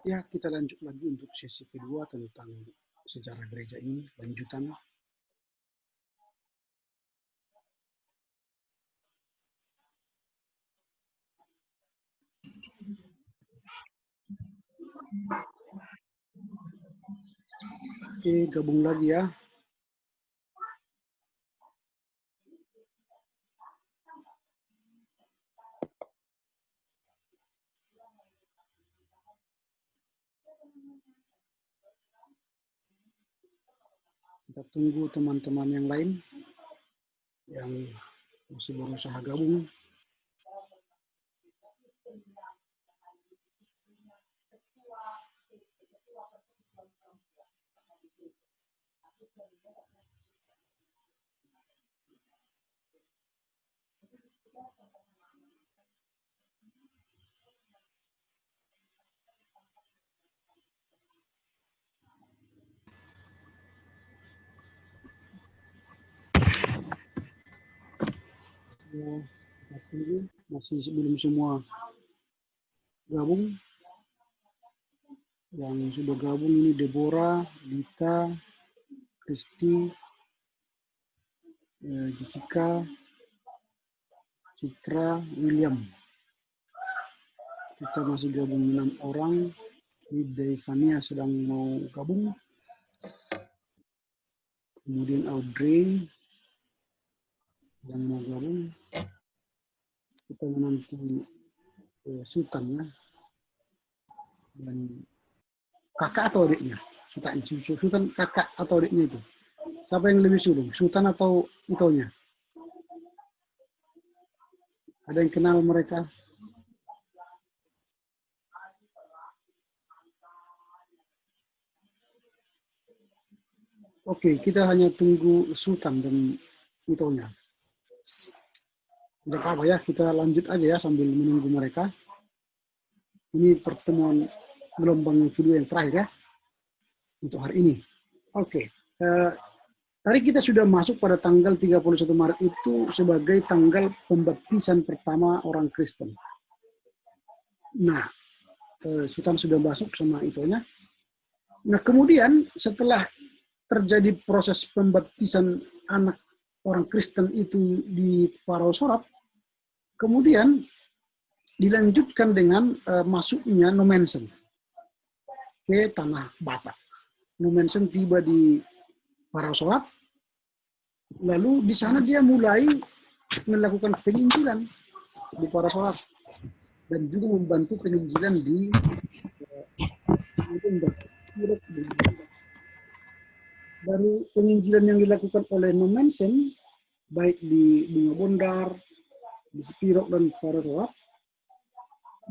Ya, kita lanjut lagi untuk sesi kedua tentang sejarah gereja ini, lanjutan. Oke, gabung lagi ya. Kita tunggu teman-teman yang lain yang masih berusaha gabung. Ya, kita tunggu, masih belum semua gabung. Yang sudah gabung ini Deborah, Dita, Kristi, Jessica, Citra, William. Kita masih gabung 6 orang. Ini Devania sedang mau gabung. Kemudian Audrey yang mau gabung. Kita menanti Sultan ya. Dan kakak atau adiknya? Sultan kakak atau adiknya itu? Siapa yang lebih sulung? Sultan atau itonya? Ada yang kenal mereka? Oke, kita hanya tunggu Sultan dan itonya. Tidak apa-apa ya, kita lanjut aja ya sambil menunggu mereka. Ini pertemuan gelombang yang kedua yang terakhir ya untuk hari ini. Oke, tadi kita sudah masuk pada tanggal 31 Maret itu sebagai tanggal pembaptisan pertama orang Kristen. Nah, Sultan sudah masuk sama itonya. Nah, kemudian setelah terjadi proses pembaptisan anak orang Kristen itu di Paraosorat, kemudian dilanjutkan dengan masuknya Nommensen ke tanah Batak. Nommensen tiba di Paraosorat, lalu di sana dia mulai melakukan penginjilan di Paraosorat dan juga membantu penginjilan di dari penginjilan yang dilakukan oleh Nommensen baik di Bunga Bondar, di Spirok dan Paraosorat,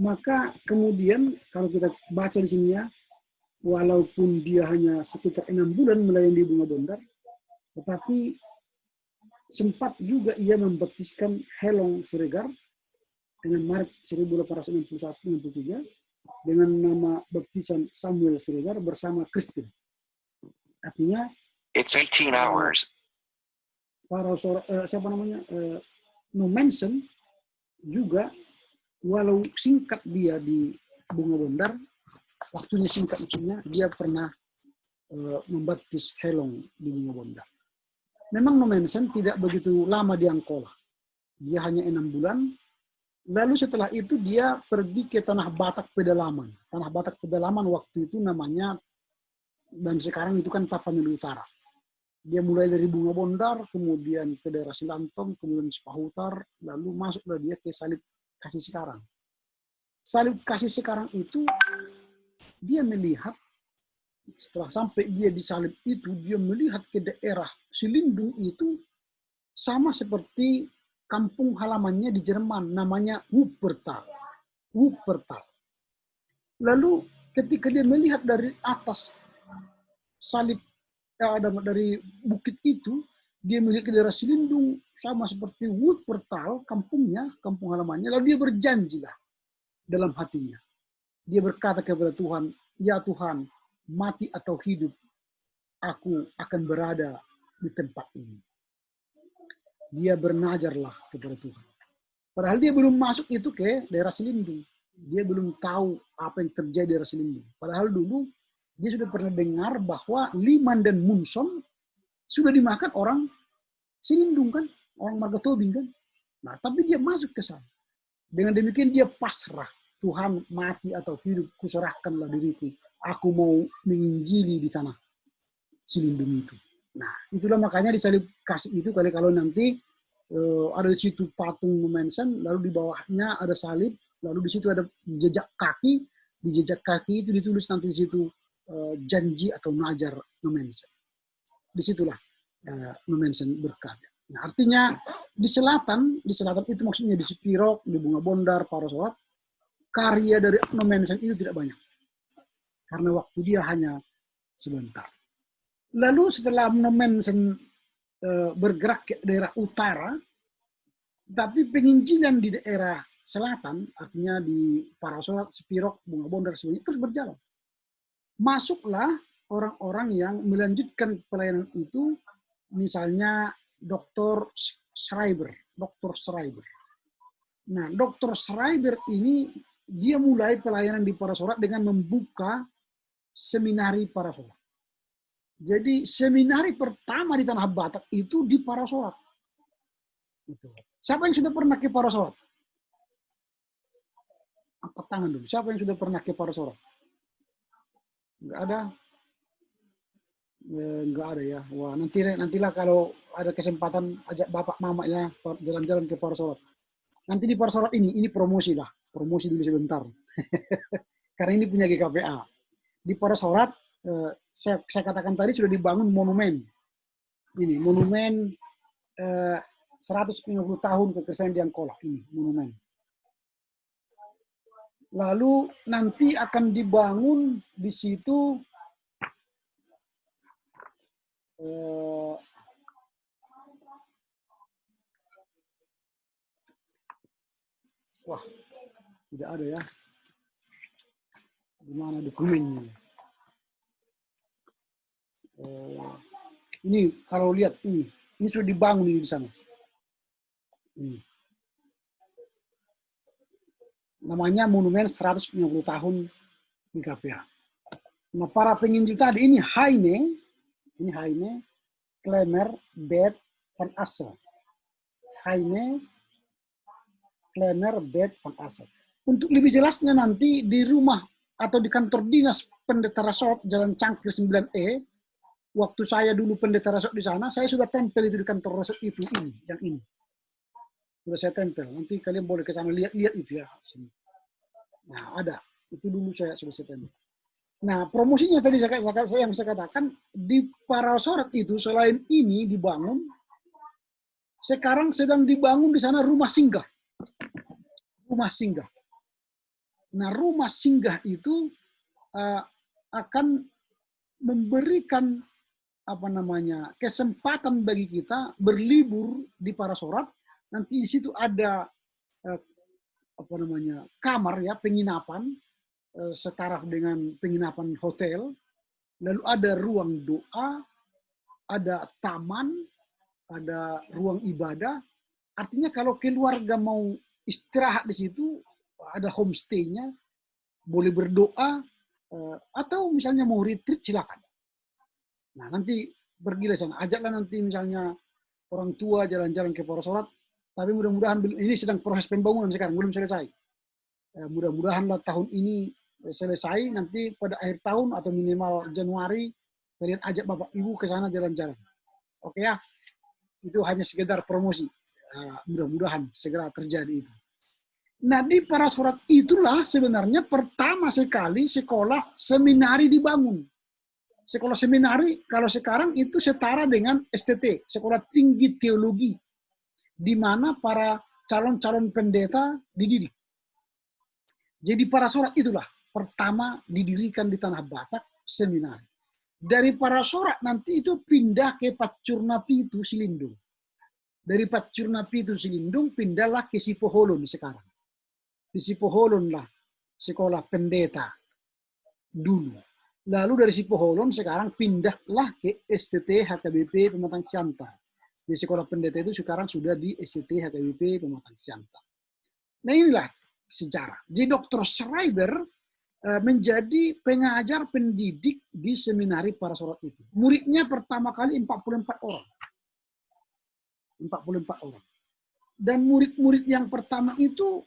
maka kemudian kalau kita baca di sini ya, walaupun dia hanya sekitar 6 bulan melayani di Bunga Bondar, tetapi sempat juga ia membaptiskan Helong Siregar dengan Maret 1891-93 dengan nama baptisan Samuel Siregar bersama Kristen. Artinya It's 18 hours. Siapa namanya? Nommensen juga walau singkat dia di Bunga Bondar, waktunya singkat maksudnya, dia pernah membaptis Helong di Bunga Bondar. Memang Nommensen tidak begitu lama di Angkola. Dia hanya 6 bulan. Lalu setelah itu dia pergi ke Tanah Batak Pedalaman. Tanah Batak Pedalaman waktu itu namanya, dan sekarang itu kan Tapanuli Utara. Dia mulai dari Bunga Bondar, kemudian ke daerah Silantong, kemudian Sepahutar, lalu masuklah dia ke Salib Kasih Sekarang. Salib Kasih Sekarang itu dia melihat, setelah sampai dia di salib itu, dia melihat ke daerah Silindung itu sama seperti kampung halamannya di Jerman, namanya Wuppertal. Wuppertal. Lalu ketika dia melihat dari atas salib, dari bukit itu, dia melihat ke daerah Silindung sama seperti Wuppertal, kampungnya, kampung halamannya. Lalu dia berjanjilah dalam hatinya. Dia berkata kepada Tuhan, ya Tuhan, mati atau hidup, aku akan berada di tempat ini. Dia bernazarlah kepada Tuhan. Padahal dia belum masuk itu ke daerah Silindung. Dia belum tahu apa yang terjadi di daerah Selindung. Padahal dulu dia sudah pernah dengar bahwa Liman dan Munson sudah dimakan orang Selindung kan, orang Marga Tobing kan. Nah, tapi dia masuk ke sana. Dengan demikian dia pasrah. Tuhan, mati atau hidup, kuserahkanlah diriku. Aku mau menginjili di tanah Selindung itu. Nah, itulah makanya di salib kasih itu kali kalau nanti ada di situ patung Nommensen, lalu di bawahnya ada salib, lalu di situ ada jejak kaki. Di jejak kaki itu ditulis nanti di situ janji atau najar Nommensen. Disitulah Nommensen berkarya. Nah, artinya di selatan itu maksudnya di Spirok, di Bunga Bondar, Parasolat, karya dari Nommensen itu tidak banyak. Karena waktu dia hanya sebentar. Lalu setelah Nommensen bergerak ke daerah utara, tapi penginjilan di daerah selatan, artinya di Parasolat, Spirok, Bunga Bondar, semuanya terus berjalan. Masuklah orang-orang yang melanjutkan pelayanan itu, misalnya Dr. Schreiber. Nah, Dr. Schreiber ini dia mulai pelayanan di Parasolat dengan membuka seminari Parasolat. Jadi seminari pertama di Tanah Batak itu di Parasolat. Siapa yang sudah pernah ke Parasolat? Angkat tangan dulu. Siapa yang sudah pernah ke Parasolat? Enggak ada. Enggak ada ya. Wah, nantilah kalau ada kesempatan ajak bapak mama ya jalan-jalan ke Parasolat. Nanti di Parasolat ini promosi lah. Promosi dulu sebentar. Karena ini punya GKPA. Di Parasolat saya katakan tadi sudah dibangun monumen. Ini monumen 150 tahun kekristenan di Angkola. Ini monumen. Lalu nanti akan dibangun di situ wah, tidak ada ya. Di mana dokumennya? Ini kalau lihat ini sudah dibangun di sana. Ini. Namanya monumen 150 tahun di KPA. Nah, para penginjil tadi ini Heine, Klemer, Bet, Van Assel. Heine, Klemer, Bet, Van Assel. Untuk lebih jelasnya nanti di rumah atau di kantor dinas Pendeta Rasot Jalan Cangkir 9E, waktu saya dulu Pendeta Rasot di sana, saya sudah tempel itu di kantor Rasot itu, yang ini. Sudah saya tempel. Nanti kalian boleh ke sana lihat itu ya. Nah, ada. Itu dulu saya sudah saya tempel. Nah, promosinya tadi yang saya katakan, di Parasolat itu selain ini dibangun, sekarang sedang dibangun di sana rumah singgah. Rumah singgah. Nah, rumah singgah itu akan memberikan kesempatan bagi kita berlibur di Parasolat. Nanti di situ ada kamar ya, penginapan setara dengan penginapan hotel, lalu ada ruang doa, ada taman, ada ruang ibadah. Artinya kalau keluarga mau istirahat di situ, ada homestay-nya, boleh berdoa, atau misalnya mau retreat, silakan. Nah, nanti pergilah sana, ajaklah nanti misalnya orang tua jalan-jalan ke Parasolat, tapi mudah-mudahan ini sedang proses pembangunan sekarang, belum selesai. Mudah-mudahanlah tahun ini selesai, nanti pada akhir tahun atau minimal Januari kalian ajak bapak ibu ke sana jalan-jalan. Oke ya, itu hanya sekedar promosi. Mudah-mudahan segera terjadi itu. Nah, di Parasolat itulah sebenarnya pertama sekali sekolah seminari dibangun. Sekolah seminari kalau sekarang itu setara dengan STT, Sekolah Tinggi Teologi, di mana para calon-calon pendeta dididik. Jadi Parasolat itulah pertama didirikan di Tanah Batak seminari. Dari Parasolat nanti itu pindah ke Pacurnapitu Silindung. Dari Pacurnapitu Silindung pindahlah ke Sipoholon sekarang. Di Sipoholon lah sekolah pendeta dulu. Lalu dari Sipoholon sekarang pindahlah ke STT HKBP Pematang Siantar. Di sekolah pendeta itu sekarang sudah di STT HKBP Pematang Siantar. Nah, inilah sejarah. Jadi Dr. Schreiber menjadi pengajar pendidik di seminari para sholat itu. Muridnya pertama kali 44 orang. 44 orang. Dan murid-murid yang pertama itu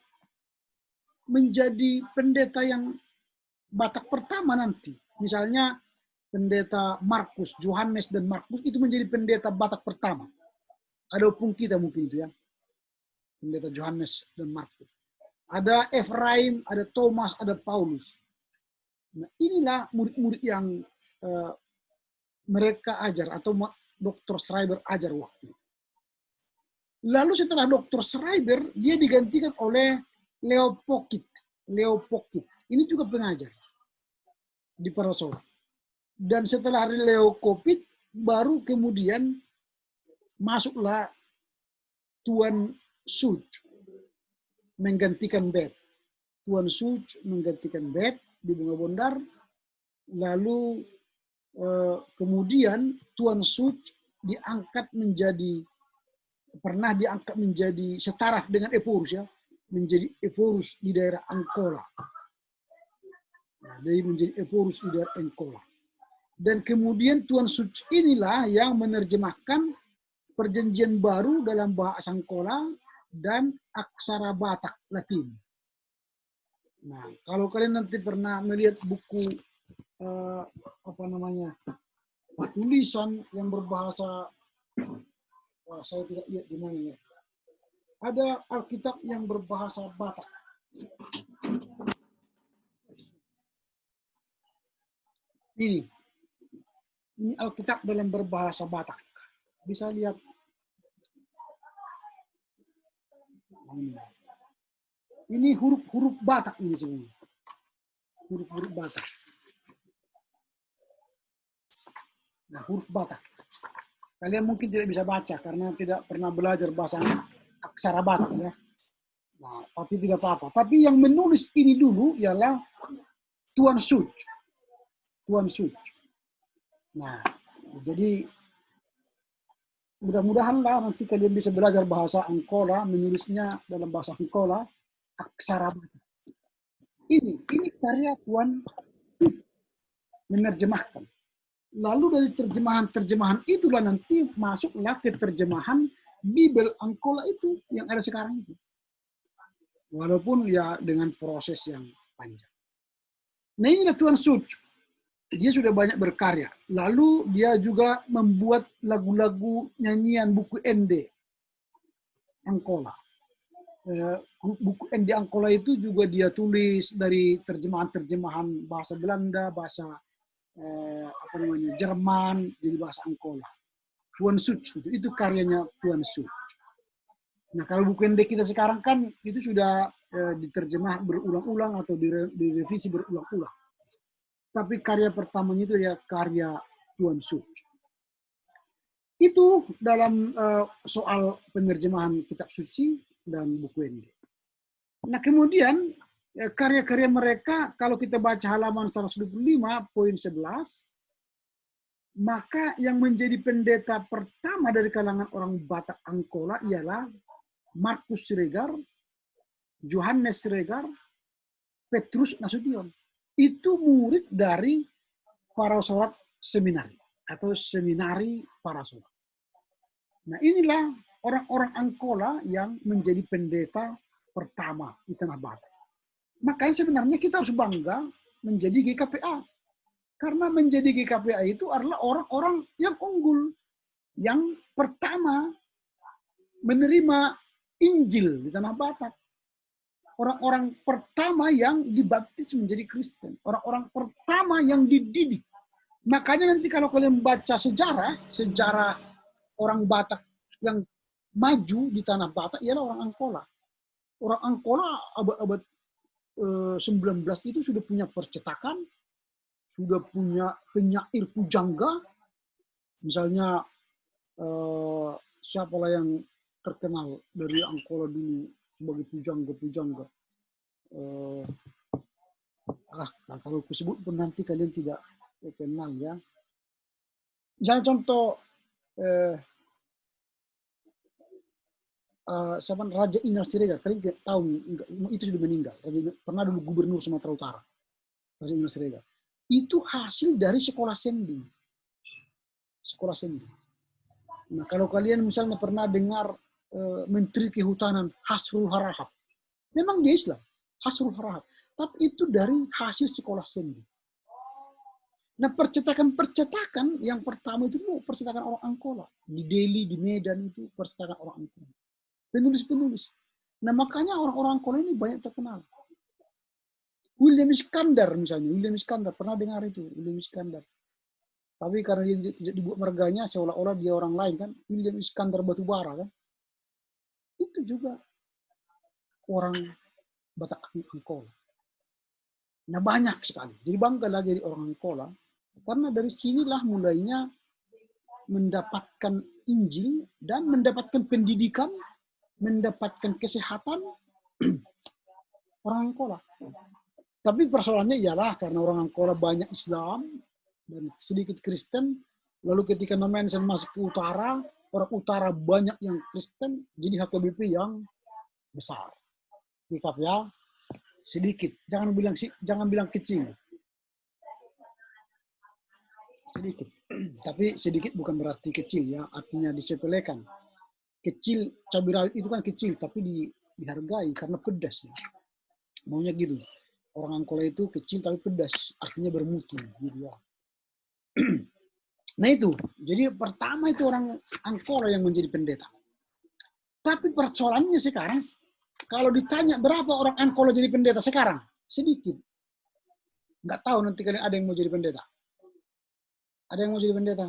menjadi pendeta yang Batak pertama nanti. Misalnya pendeta Markus, Johannes dan Markus itu menjadi pendeta Batak pertama. Ada opung kita mungkin itu ya. Pendeta Johannes dan Markus. Ada Efraim, ada Thomas, ada Paulus. Nah, inilah murid-murid yang mereka ajar atau Dr. Schreiber ajar waktu. Lalu setelah Dr. Schreiber, dia digantikan oleh Leo Pocket. Leo Pocket. Ini juga pengajar di Parasola. Dan setelah Leo Pocket, baru kemudian masuklah Tuan Suc menggantikan Bet. Tuan Suc menggantikan Bet di Bunga Bondar. Lalu kemudian Tuan Suc pernah diangkat menjadi setaraf dengan Eporus ya, menjadi Eporus di daerah Angkola. Nah, dari menjadi Eporus di daerah Angkola. Dan kemudian Tuan Suc inilah yang menerjemahkan Perjanjian Baru dalam bahasa Angkola dan aksara Batak Latin. Nah, kalau kalian nanti pernah melihat buku tulisan yang berbahasa, saya tidak lihat di mana ya. Ada Alkitab yang berbahasa Batak. Ini Alkitab dalam berbahasa Batak. Bisa lihat. Ini huruf-huruf Batak ini semua. Huruf-huruf Batak. Nah, huruf Batak. Kalian mungkin tidak bisa baca karena tidak pernah belajar bahasa aksara Batak ya. Nah, tapi tidak apa-apa. Tapi yang menulis ini dulu ialah Tuan Suc. Tuan Suc. Nah, jadi mudah-mudahan lah nanti kalian bisa belajar bahasa Angkola, menulisnya dalam bahasa Angkola, aksara Batak. Ini karya Tuan Suc menerjemahkan. Lalu dari terjemahan-terjemahan itulah nanti masuklah ke terjemahan Bibel Angkola itu yang ada sekarang itu. Walaupun ya dengan proses yang panjang. Nah, inilah Tuan Suc. Dia sudah banyak berkarya. Lalu dia juga membuat lagu-lagu nyanyian buku ND Angkola. Buku ND Angkola itu juga dia tulis dari terjemahan-terjemahan bahasa Belanda, bahasa Jerman jadi bahasa Angkola. Tuan Suc itu karyanya Tuan Suc. Nah, kalau buku ND kita sekarang kan itu sudah diterjemah berulang-ulang atau direvisi berulang-ulang. Tapi karya pertamanya itu ya karya Tuan Suc. Itu dalam soal penerjemahan kitab suci dan buku ND. Nah, kemudian karya-karya mereka kalau kita baca halaman 125 poin 11, maka yang menjadi pendeta pertama dari kalangan orang Batak Angkola ialah Markus Siregar, Johannes Siregar, Petrus Nasution. Itu murid dari para sholat seminari atau seminari para sholat. Nah, inilah orang-orang Angkola yang menjadi pendeta pertama di Tanah Batak. Makanya sebenarnya kita harus bangga menjadi GKPA. Karena menjadi GKPA itu adalah orang-orang yang unggul. Yang pertama menerima Injil di Tanah Batak. Orang-orang pertama yang dibaptis menjadi Kristen. Orang-orang pertama yang dididik. Makanya nanti kalau kalian baca sejarah orang Batak yang maju di Tanah Batak ialah orang Angkola. Orang Angkola abad-abad 19 itu sudah punya percetakan, sudah punya penyair pujangga. Misalnya siapalah yang terkenal dari Angkola dulu sebagai pujangga-pujangga. Kalau aku sebut pun nanti kalian tidak kenal ya. Misalnya contoh siapa Raja Inar Siregar, kalian tahu itu sudah meninggal. Pernah dulu gubernur Sumatera Utara, Raja Inar Siregar. Itu hasil dari sekolah sending. Sekolah sending. Nah, kalau kalian misalnya pernah dengar Menteri Kehutanan Hasrul Harahap, memang dia Islam, Hasrul Harahap. Tapi itu dari hasil sekolah sending. Nah, percetakan yang pertama itu percetakan orang Angkola. Di Delhi, di Medan itu percetakan orang Angkola. Penulis-penulis. Nah, makanya orang-orang Angkola ini banyak terkenal. William Iskandar misalnya. William Iskandar, pernah dengar itu? William Iskandar. Tapi karena dia dibuat marganya, seolah-olah dia orang lain kan. William Iskandar Batubara kan. Itu juga orang Batak Angkola. Nah, banyak sekali. Jadi banggalah jadi orang Angkola. Karena dari sinilah mulainya mendapatkan Injil dan mendapatkan pendidikan, mendapatkan kesehatan orang Angkola. Tapi persoalannya ialah karena orang Angkola banyak Islam dan sedikit Kristen, lalu ketika Nomensen masuk ke utara, orang utara banyak yang Kristen, jadi HKBP yang besar. Ya, sedikit, jangan bilang kecil. Sedikit. Tapi sedikit bukan berarti kecil ya, artinya disepelekan. Kecil, cabai rawit itu kan kecil, tapi dihargai karena pedas ya. Maunya gitu. Orang Angkola itu kecil tapi pedas, artinya bermutu gitu ya. Nah itu, jadi pertama itu orang Angkola yang menjadi pendeta. Tapi persoalannya sekarang, kalau ditanya berapa orang Angkola jadi pendeta sekarang, sedikit. Nggak tahu nanti kalian ada yang mau jadi pendeta. Ada yang mau jadi pendeta?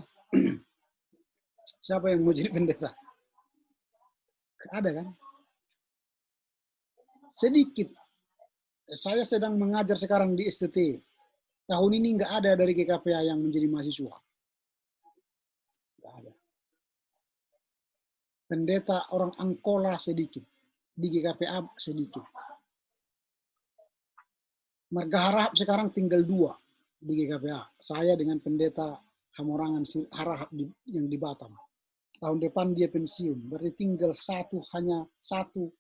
Siapa yang mau jadi pendeta? Ada kan? Sedikit. Saya sedang mengajar sekarang di STT. Tahun ini nggak ada dari GKPA yang menjadi mahasiswa. Nggak ada. Pendeta orang Angkola sedikit. Di GKPA sedikit. Marga Harahap sekarang tinggal 2 di GKPA. Saya dengan pendeta Hamorangan Harahap yang di Batam. Tahun depan dia pensiun. Berarti tinggal hanya satu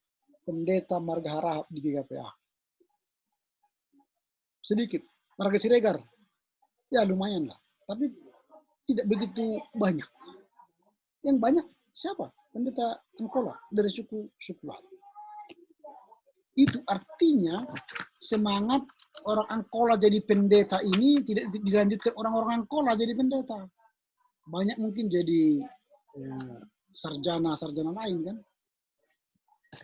pendeta Marga Harahap di GKPA. Sedikit. Marga Siregar. Ya lumayan lah. Tapi tidak begitu banyak. Yang banyak siapa? Pendeta Angkola dari suku lain. Itu artinya semangat orang Angkola jadi pendeta ini tidak dilanjutkan orang-orang Angkola jadi pendeta. Banyak mungkin jadi sarjana lain kan.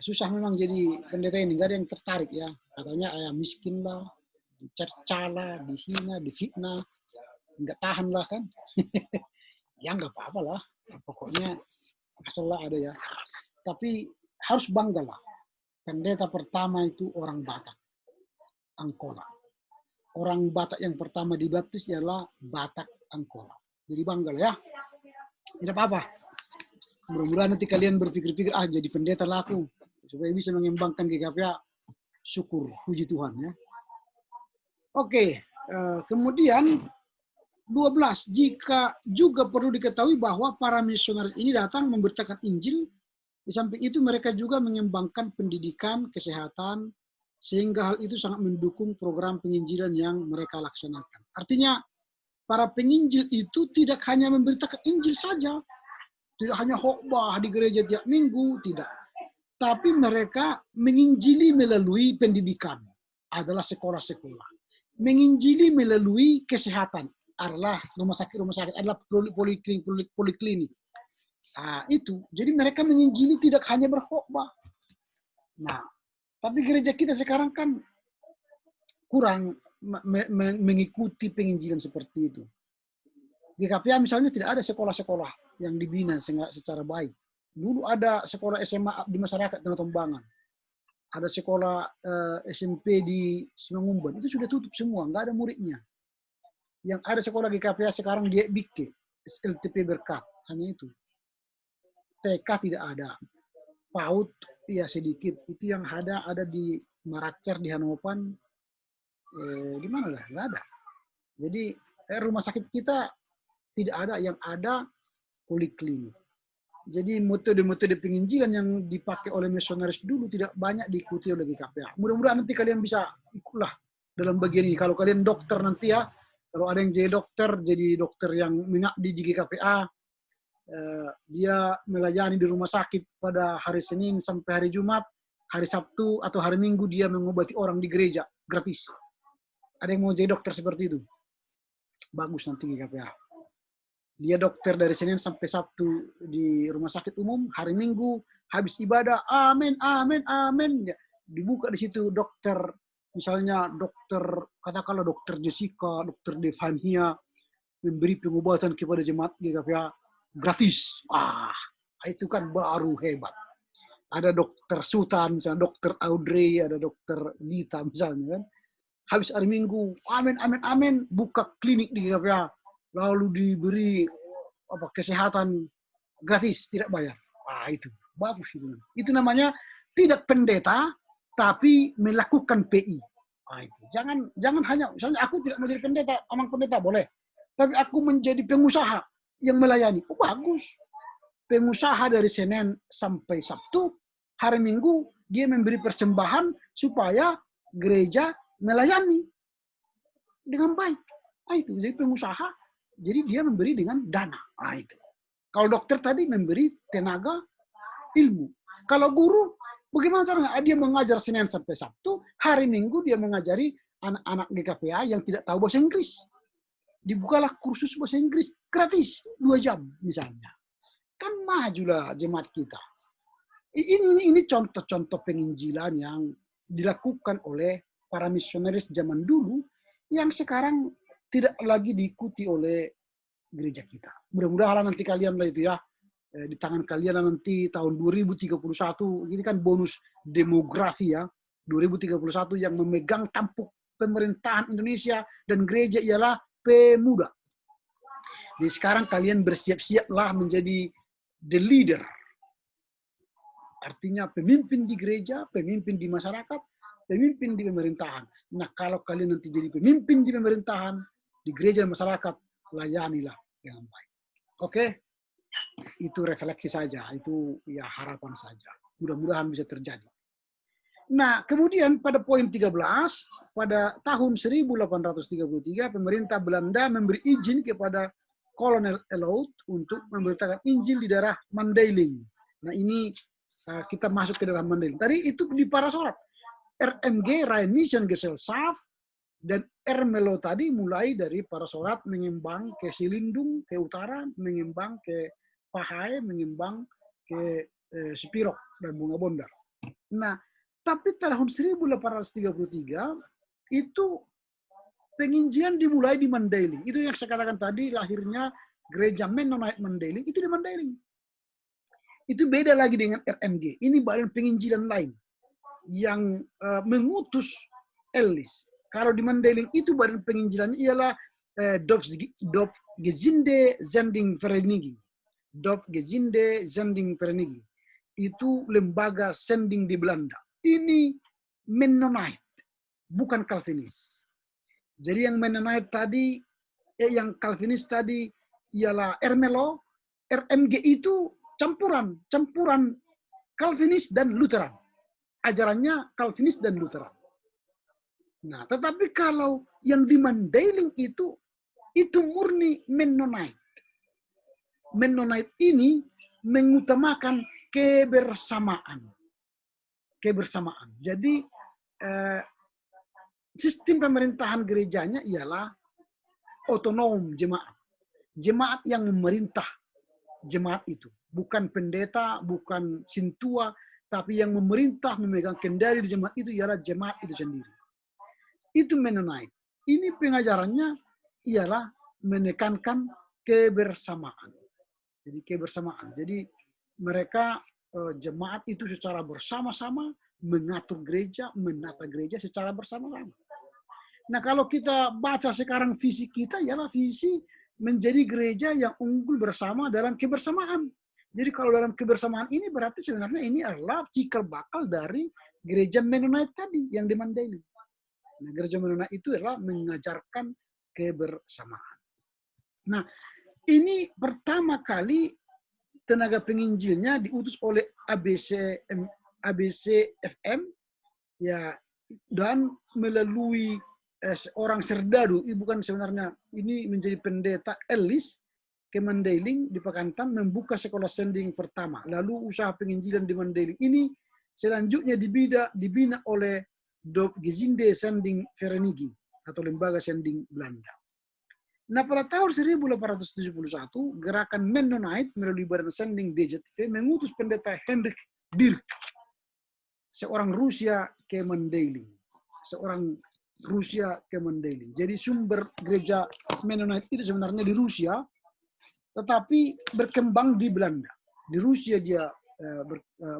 Susah memang jadi pendeta ini, nggak ada yang tertarik ya. Katanya miskin lah, dicerca lah, dihina, difitnah, nggak tahan lah kan. Ya nggak apa-apa lah, pokoknya asal lah ada ya. Tapi harus bangga lah. Pendeta pertama itu orang Batak, Angkola. Orang Batak yang pertama dibaptis ialah Batak Angkola. Jadi bangga lah ya. Tidak apa-apa. Mudah-mudahan nanti kalian berpikir-pikir, jadi pendeta lah aku. Supaya bisa mengembangkan GKPA. Syukur, puji Tuhan ya. Oke, kemudian 12. Jika juga perlu diketahui bahwa para misionaris ini datang memberitakan Injil. Di samping itu mereka juga mengembangkan pendidikan, kesehatan, sehingga hal itu sangat mendukung program penginjilan yang mereka laksanakan. Artinya, para penginjil itu tidak hanya memberitakan Injil saja, tidak hanya khotbah di gereja tiap minggu, tidak. Tapi mereka menginjili melalui pendidikan, adalah sekolah-sekolah. Menginjili melalui kesehatan, adalah rumah sakit, adalah poliklinik. Itu. Jadi mereka menginjili tidak hanya berkhotbah. Nah, tapi gereja kita sekarang kan kurang mengikuti penginjilan seperti itu. Di GKPA misalnya tidak ada sekolah-sekolah yang dibina secara baik. Dulu ada sekolah SMA di masyarakat Danau Tombangan. Ada sekolah SMP di Simalungun. Itu sudah tutup semua, nggak ada muridnya. Yang ada sekolah GKPA sekarang di Bike, SLTP Berkat, hanya itu. TK tidak ada. PAUD ya sedikit. Itu yang ada di Maracer, di Hanopan. Di mana lah? Nggak ada. Jadi rumah sakit kita tidak ada, yang ada poliklinik. Jadi metode-metode penginjilan yang dipakai oleh misionaris dulu tidak banyak diikuti oleh GKPA. Mudah-mudahan nanti kalian bisa ikutlah dalam bagian ini. Kalau kalian dokter nanti ya, kalau ada yang jadi dokter yang mengabdi di GKPA, dia melayani di rumah sakit pada hari Senin sampai hari Jumat, hari Sabtu atau hari Minggu dia mengobati orang di gereja gratis. Ada yang mau jadi dokter seperti itu? Bagus nanti GKPA. Dia dokter dari Senin sampai Sabtu di rumah sakit umum, hari Minggu habis ibadah, amin, amin, amin. Ya, dibuka di situ dokter, misalnya dokter, katakanlah dokter Jessica, dokter Devania, memberi pengobatan kepada jemaat GKPA gratis. Itu kan baru hebat. Ada dokter Sultan, misalnya dokter Audrey, ada dokter Gita misalnya kan. Habis hari Minggu, amin, amin, amin, buka klinik di GKPA. Lalu diberi kesehatan gratis, tidak bayar. Itu bagus itu. Itu namanya tidak pendeta, tapi melakukan PI. Itu jangan hanya, misalnya aku tidak mau jadi pendeta, amang pendeta boleh, tapi aku menjadi pengusaha yang melayani. Bagus. Pengusaha dari Senin sampai Sabtu, hari Minggu dia memberi persembahan supaya gereja melayani dengan baik. Itu jadi pengusaha. Jadi dia memberi dengan dana. Itu. Kalau dokter tadi memberi tenaga, ilmu. Kalau guru, bagaimana caranya? Dia mengajar Senin sampai Sabtu, hari Minggu dia mengajari anak-anak GKPA yang tidak tahu bahasa Inggris. Dibukalah kursus bahasa Inggris gratis 2 jam misalnya. Kan majulah jemaat kita. Ini contoh-contoh penginjilan yang dilakukan oleh para misionaris zaman dulu yang sekarang tidak lagi diikuti oleh gereja kita. Mudah-mudahan nanti kalian lah itu ya, di tangan kalian nanti tahun 2031, ini kan bonus demografi ya, 2031 yang memegang tampuk pemerintahan Indonesia dan gereja ialah pemuda. Jadi sekarang kalian bersiap-siaplah menjadi the leader. Artinya pemimpin di gereja, pemimpin di masyarakat, pemimpin di pemerintahan. Nah kalau kalian nanti jadi pemimpin di pemerintahan, di gereja dan masyarakat, layanilah dengan baik. Oke? Itu refleksi saja, itu ya harapan saja. Mudah-mudahan bisa terjadi. Nah, kemudian pada poin 13, pada tahun 1833, pemerintah Belanda memberi izin kepada Kolonel Elout untuk memberitakan Injil di daerah Mandailing. Nah, ini kita masuk ke daerah Mandailing. Tadi itu di Parasorat. RMG, Rhein-Mission-Gesellschaft, dan Ermelo tadi mulai dari Parasorat mengembang ke Silindung, ke utara, mengembang ke Pahai, mengembang ke Spirok dan Bunga Bondar. Nah, tapi tahun 1833 itu penginjilan dimulai di Mandailing. Itu yang saya katakan tadi, lahirnya gereja Mennonite Mandailing, itu di Mandailing. Itu beda lagi dengan RMG. Ini badan penginjilan lain yang mengutus Ellis. Kalau di Mandailing itu badan penginjilannya ialah Dorfgezinde Zendingsvereniging. Dorfgezinde Zendingsvereniging. Itu lembaga sending di Belanda. Ini Mennonite, bukan Calvinis. Jadi yang Mennonite tadi, yang Calvinis tadi ialah Ermelo, RMG itu campuran Calvinis dan Lutheran. Ajarannya Calvinis dan Lutheran. Nah, tetapi kalau yang di Mandailing itu murni Mennonite. Mennonite ini mengutamakan kebersamaan. Jadi sistem pemerintahan gerejanya ialah otonom jemaat. Jemaat yang memerintah jemaat itu. Bukan pendeta, bukan sintua, tapi yang memerintah memegang kendali di jemaat itu ialah jemaat itu sendiri. Itu Mennonite. Ini pengajarannya ialah menekankan kebersamaan. Jadi kebersamaan. Jadi mereka jemaat itu secara bersama-sama mengatur gereja, menata gereja secara bersama-sama. Nah kalau kita baca sekarang visi kita ialah visi menjadi gereja yang unggul bersama dalam kebersamaan. Jadi kalau dalam kebersamaan ini berarti sebenarnya ini adalah cikal bakal dari gereja Mennonite tadi yang di Mandailing. Nah, gereja Mennonite itu adalah mengajarkan kebersamaan. Nah, ini pertama kali tenaga penginjilnya diutus oleh ABCFM ya, dan melalui seorang serdadu, bukan sebenarnya ini menjadi pendeta Ellis ke Mandailing di Pakantan, membuka sekolah sending pertama. Lalu usaha penginjilan di Mandailing ini selanjutnya dibina oleh Dop Gezinde Sending Vereniging atau lembaga sending Belanda. Nah, pada tahun 1871, gerakan Mennonite melalui badan sending DZV mengutus pendeta Hendrik Dirk, seorang Rusia ke Mandailing. Jadi sumber gereja Mennonite itu sebenarnya di Rusia, tetapi berkembang di Belanda. Di Rusia dia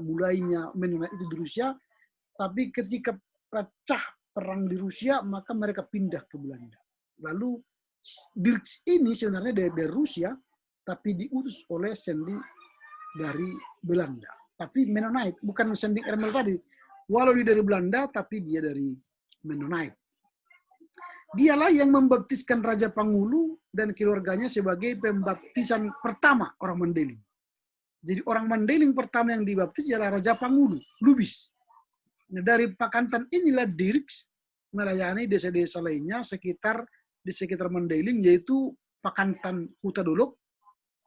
mulainya Mennonite itu di Rusia, tapi ketika pecah perang di Rusia, maka mereka pindah ke Belanda. Lalu Dirks ini sebenarnya dari Rusia, tapi diutus oleh sending dari Belanda. Tapi Mennonite, bukan sending Ermel tadi. Walau dia dari Belanda, tapi dia dari Mennonite. Dialah yang membaptiskan Raja Pangulu dan keluarganya sebagai pembaptisan pertama orang Mandailing. Jadi orang Mandailing pertama yang dibaptis ialah Raja Pangulu, Lubis. Nah, dari Pakantan inilah Dirks melayani desa-desa lainnya di sekitar Mandailing, yaitu Pakantan Huta Dolok,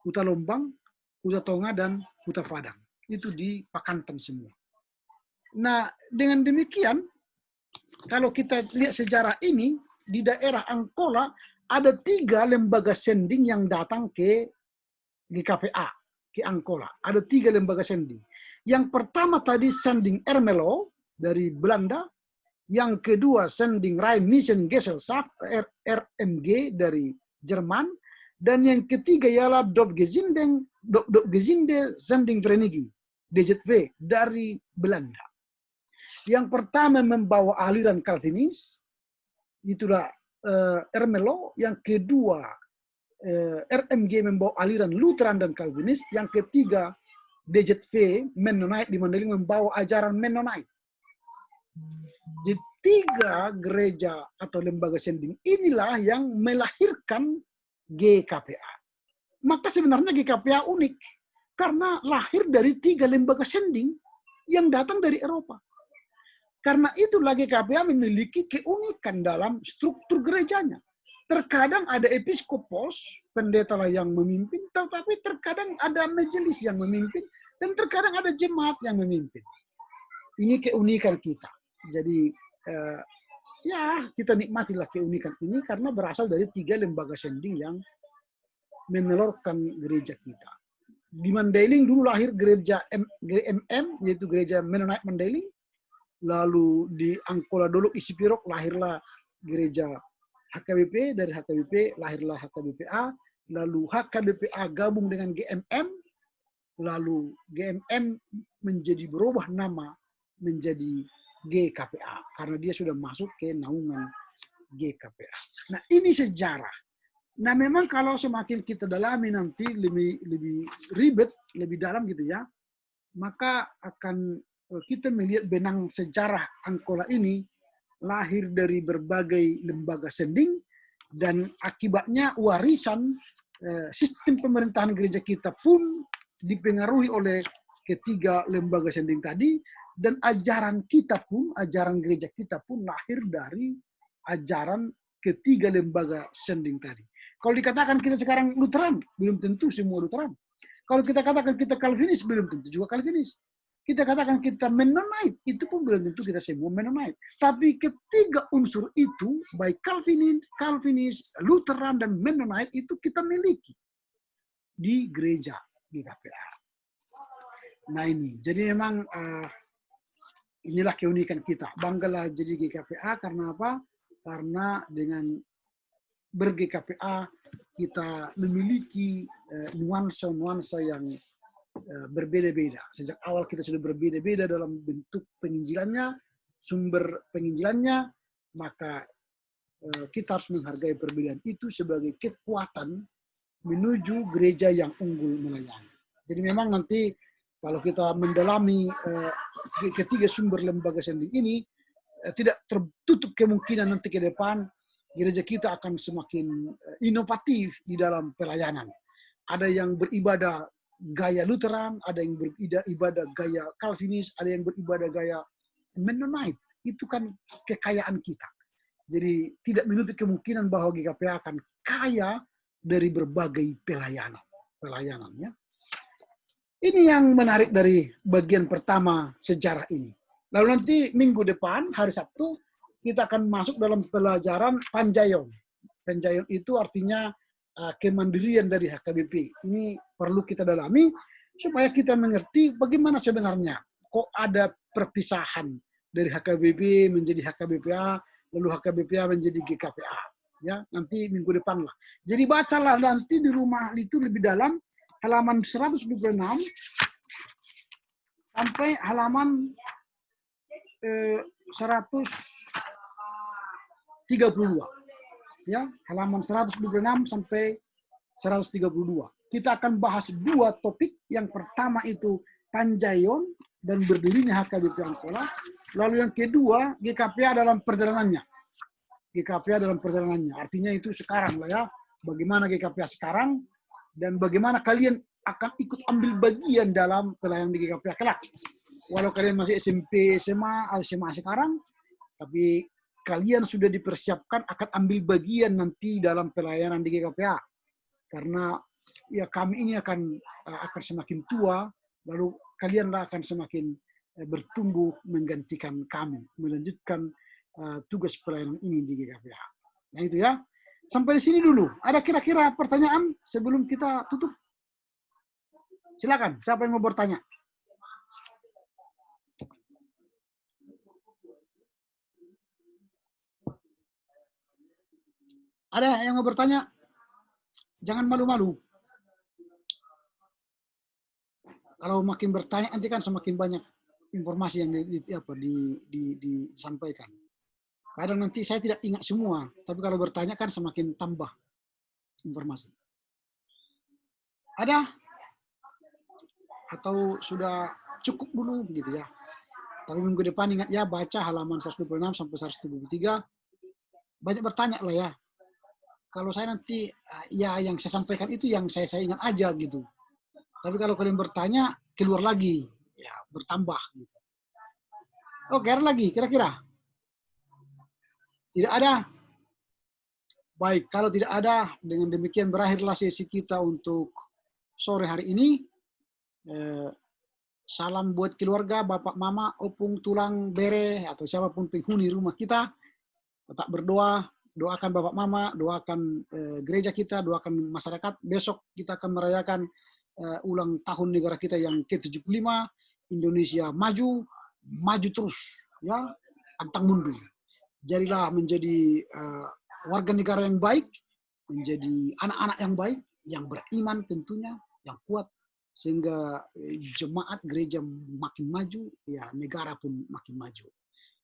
Huta Lombang, Huta Tonga, dan Huta Padang. Itu di Pakantan semua. Nah, dengan demikian, kalau kita lihat sejarah ini, di daerah Angkola ada 3 lembaga sending yang datang ke GKPA, ke Angkola. Ada 3 lembaga sending. Yang pertama tadi sending Ermelo dari Belanda, yang kedua sending Rhein-Mischen Gesellschaft RMG dari Jerman, dan yang ketiga ialah Dop Gezinde Sending Vereniging DZV dari Belanda. Yang pertama membawa aliran Calvinis, itulah Ermelo. Yang kedua RMG membawa aliran Lutheran dan Calvinis. Yang ketiga DZV Mennonite di Mandailing membawa ajaran Mennonite. Di 3 gereja atau lembaga sending inilah yang melahirkan GKPA. Maka sebenarnya GKPA unik karena lahir dari 3 lembaga sending yang datang dari Eropa. Karena itulah GKPA memiliki keunikan dalam struktur gerejanya. Terkadang ada episkopos, pendeta lah yang memimpin, tetapi terkadang ada majelis yang memimpin, dan terkadang ada jemaat yang memimpin. Ini keunikan kita. Jadi ya kita nikmatilah keunikan ini karena berasal dari 3 lembaga sending yang menelurkan gereja kita. Di Mandailing dulu lahir gereja GMM, yaitu gereja Mennonite Mandailing. Lalu di Angkola Dolok Isipirok lahirlah gereja HKBP, dari HKBP lahirlah HKBPA, lalu HKBPA gabung dengan GMM, lalu GMM menjadi berubah nama menjadi GKPA karena dia sudah masuk ke naungan GKPA. Nah, ini sejarah. Nah, memang kalau semakin kita dalami nanti lebih ribet, lebih dalam gitu ya, maka akan kita melihat benang sejarah Angkola ini lahir dari berbagai lembaga sending, dan akibatnya warisan sistem pemerintahan gereja kita pun dipengaruhi oleh ketiga lembaga sending tadi, dan ajaran kita pun, ajaran gereja kita pun lahir dari ajaran ketiga lembaga sending tadi. Kalau dikatakan kita sekarang Lutheran, belum tentu semua Lutheran. Kalau kita katakan kita Calvinis, belum tentu juga Calvinis. Kita katakan kita Mennonite, itu pun belum tentu kita semua Mennonite. Tapi ketiga unsur itu, baik Calvinis, Lutheran, dan Mennonite, itu kita miliki di gereja GKPA. Nah ini, jadi memang inilah keunikan kita. Banggalah jadi GKPA karena apa? Karena dengan ber-GKPA kita memiliki nuansa-nuansa yang berbeda-beda. Sejak awal kita sudah berbeda-beda dalam bentuk penginjilannya, sumber penginjilannya, maka kita harus menghargai perbedaan itu sebagai kekuatan menuju gereja yang unggul melayani. Jadi memang nanti kalau kita mendalami ketiga sumber lembaga sending ini, tidak tertutup kemungkinan nanti ke depan gereja kita akan semakin inovatif di dalam pelayanan. Ada yang beribadah gaya Lutheran, ada yang beribadah gaya Calvinis, ada yang beribadah gaya Mennonite. Itu kan kekayaan kita. Jadi tidak menutup kemungkinan bahwa GKPA akan kaya dari berbagai pelayanannya. Ini yang menarik dari bagian pertama sejarah ini. Lalu nanti minggu depan, hari Sabtu, kita akan masuk dalam pelajaran Panjayon. Panjayon itu artinya kemandirian dari HKBP. Ini perlu kita dalami supaya kita mengerti bagaimana sebenarnya kok ada perpisahan dari HKBP menjadi HKBPA, lalu HKBPA menjadi GKPA. Ya, nanti minggu depan lah. Jadi bacalah nanti di rumah itu lebih dalam halaman 126 sampai halaman 132. Ya, halaman 126 sampai 132. Kita akan bahas dua topik. Yang pertama itu Panjayon dan berdirinya HKBP Angkola. Lalu yang kedua, GKPA dalam perjalanannya. GKPA dalam perjalanannya. Artinya itu sekarang lah ya. Bagaimana GKPA sekarang dan bagaimana kalian akan ikut ambil bagian dalam pelayanan di GKPA kelak. Walau kalian masih SMP, SMA, SMA sekarang, tapi kalian sudah dipersiapkan akan ambil bagian nanti dalam pelayanan di GKPA. Karena ya kami ini akan semakin tua, lalu kalianlah akan semakin bertumbuh menggantikan kami, melanjutkan tugas pelayanan ini di GKPA. Nah itu ya. Sampai di sini dulu. Ada kira-kira pertanyaan sebelum kita tutup? Silakan, siapa yang mau bertanya? Ada yang mau bertanya? Jangan malu-malu. Kalau makin bertanya nanti kan semakin banyak informasi yang disampaikan. Kadang nanti saya tidak ingat semua, tapi kalau bertanya kan semakin tambah informasi. Ada? Atau sudah cukup dulu gitu ya. Tapi minggu depan ingat ya baca halaman 126 sampai 123. Banyak bertanya lah ya. Kalau saya nanti ya yang saya sampaikan itu yang saya ingat aja gitu. Tapi kalau kalian bertanya keluar lagi, ya bertambah gitu. Oke, ada lagi kira-kira? Tidak ada? Baik, kalau tidak ada, dengan demikian berakhirlah sesi kita untuk sore hari ini. Salam buat keluarga, bapak, mama, opung, tulang, bere, atau siapapun penghuni rumah kita. Tetap berdoa, doakan bapak, mama, doakan gereja kita, doakan masyarakat. Besok kita akan merayakan ulang tahun negara kita yang ke-75. Indonesia maju, maju terus, ya, pantang mundur. Jadilah menjadi warga negara yang baik, menjadi anak-anak yang baik, yang beriman tentunya, yang kuat, sehingga jemaat gereja makin maju, ya negara pun makin maju.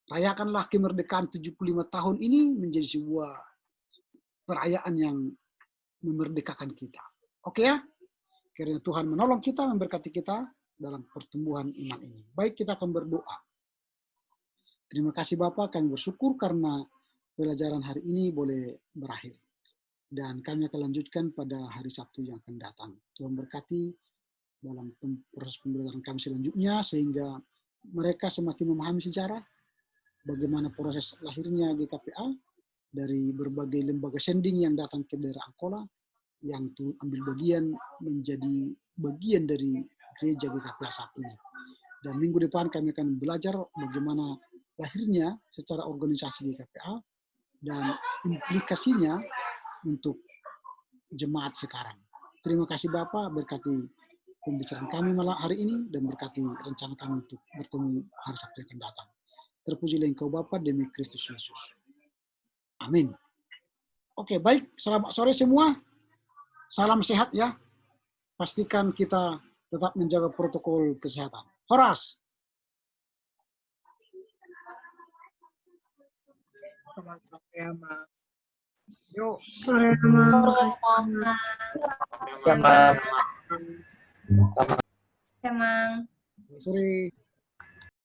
Rayakanlah kemerdekaan 75 tahun ini menjadi sebuah perayaan yang memerdekakan kita. Oke ya? Kiranya Tuhan menolong kita, memberkati kita dalam pertumbuhan iman ini. Baik, kita akan berdoa. Terima kasih Bapak, kami bersyukur karena pelajaran hari ini boleh berakhir. Dan kami akan lanjutkan pada hari Sabtu yang akan datang. Tuhan berkati dalam proses pembelajaran kami selanjutnya, sehingga mereka semakin memahami sejarah, bagaimana proses lahirnya GKPA, dari berbagai lembaga sending yang datang ke daerah Angkola, yang ambil bagian menjadi bagian dari gereja GKPA saat ini. Dan minggu depan kami akan belajar bagaimana lahirnya secara organisasi GKPA dan implikasinya untuk jemaat sekarang. Terima kasih Bapak, berkati pembicaraan kami malam hari ini dan berkati rencana kami untuk bertemu hari Sabtu yang akan datang. Terpujilah Engkau Bapa demi Kristus Yesus. Amin. Oke, baik. Selamat sore semua. Salam sehat ya. Pastikan kita tetap menjaga protokol kesehatan. Horas. Selamat sore, Mas. Yuk. Sore, Mas. Selamat. Emang. Sore.